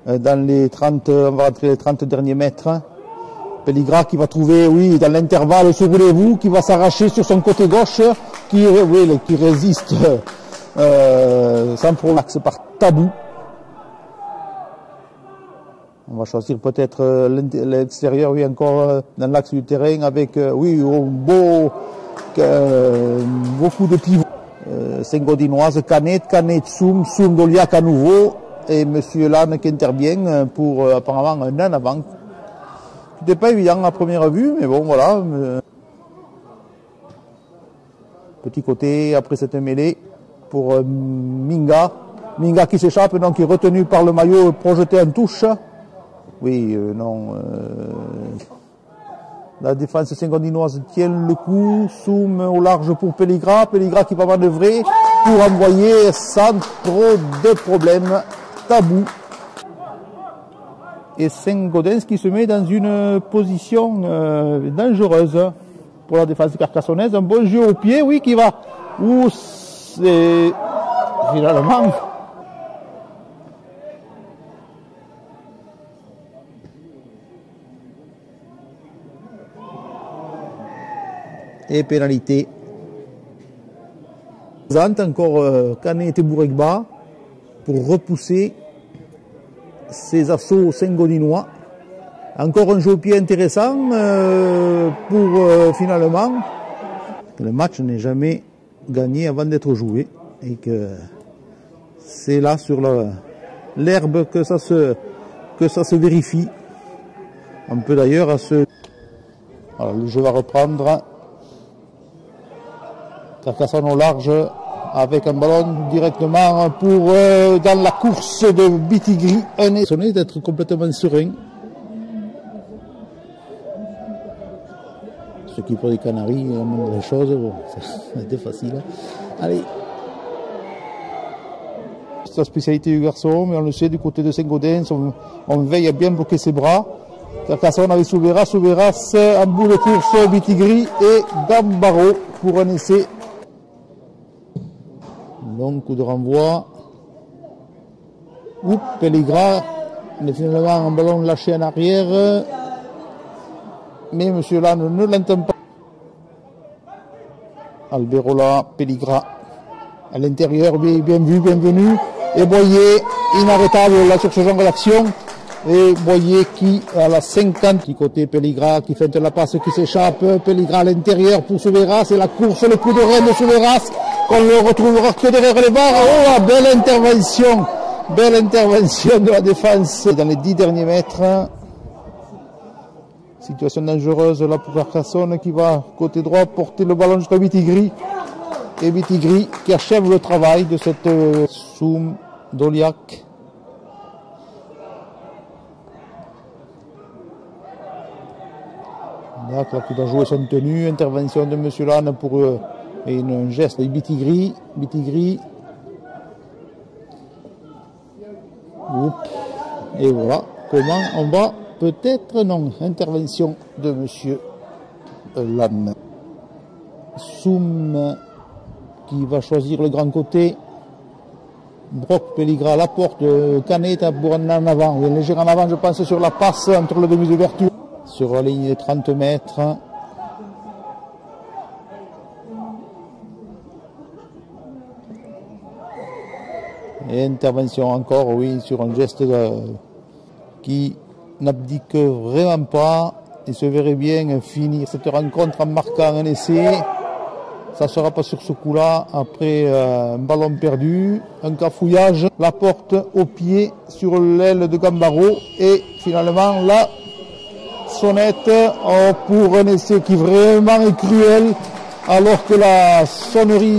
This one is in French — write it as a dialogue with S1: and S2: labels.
S1: dans les 30, on va rentrer les 30 derniers mètres. Pelligra qui va trouver, oui, dans l'intervalle sur roulez-vous, qui va s'arracher sur son côté gauche, qui résiste sans problème par Tabou. On va choisir peut-être l'extérieur, oui, encore dans l'axe du terrain avec, oui, beaucoup de pivots. Saint-Gaudinoise, Canet, Soum, Doliac à nouveau, et Monsieur Lannes qui intervient pour apparemment un an avant. C'était pas évident à première vue, mais bon, voilà. Petit côté après cette mêlée pour Minga. Minga qui s'échappe, donc qui est retenu par le maillot projeté en touche. Oui, non. La défense saint-gaudinoise tient le coup. Soum au large pour Pelligra. Pelligra qui va manœuvrer pour envoyer sans trop de problèmes Tabou. Et Saint-Gaudens qui se met dans une position dangereuse pour la défense carcassonnaise. Un bon jeu au pied, oui, qui va. Où c'est finalement. Et pénalité. Encore Canet et Bourguiba pour repousser ces assauts saint-gaudinois. Encore un jeu au pied intéressant pour finalement le match n'est jamais gagné avant d'être joué et que c'est là sur l'herbe que ça se vérifie. On peut d'ailleurs à ce. Alors le jeu va reprendre. Carcassonne au large avec un ballon directement pour dans la course de Bitigri. Un est d'être complètement serein. Ce qui pour les Canaries montre les choses, bon, c'était facile. Allez. C'est la spécialité du garçon, mais on le sait du côté de Saint-Gaudens, on veille à bien bloquer ses bras. Carcassonne avec Souveras en bout de course, Bitigri et Gambaro pour un essai. Long coup de renvoi. Pelligra, mais finalement un ballon lâché en arrière. Mais M. Lannes ne l'entend pas. Alberola, Pelligra à l'intérieur, bien vu, bienvenu. Et Boyer, inarrêtable là sur ce genre d'action. Et Boyer qui à la 50, qui côté Pelligra, qui fait la passe, qui s'échappe. Pelligra à l'intérieur pour Souveras. Et la course, le coup de rein de Souveras. Qu'on ne le retrouvera que derrière les barres. Oh, belle intervention de la défense dans les 10 derniers mètres. Situation dangereuse là pour Carcassonne qui va côté droit porter le ballon jusqu'à Bitigri. Et Bitigri qui achève le travail de cette Soum Doliac. Là qui doit jouer son tenue. Intervention de M. Lannes pour et un geste de Bitigri. Et voilà comment on va. Peut-être non. Intervention de M. Lannes. Soum qui va choisir le grand côté. Brock, Pelligra à la porte. Canet à Bourana en avant. Oui, léger en avant, je pense, sur la passe entre le demi d'ouverture. Sur la ligne de 30 mètres. Et intervention encore, oui, sur un geste qui n'abdique vraiment pas. Il se verrait bien finir cette rencontre en marquant un essai. Ça ne sera pas sur ce coup-là. Après un ballon perdu, un cafouillage, la porte au pied sur l'aile de Gambaro. Et finalement, la sonnette pour un essai qui vraiment est cruel. Alors que la sonnerie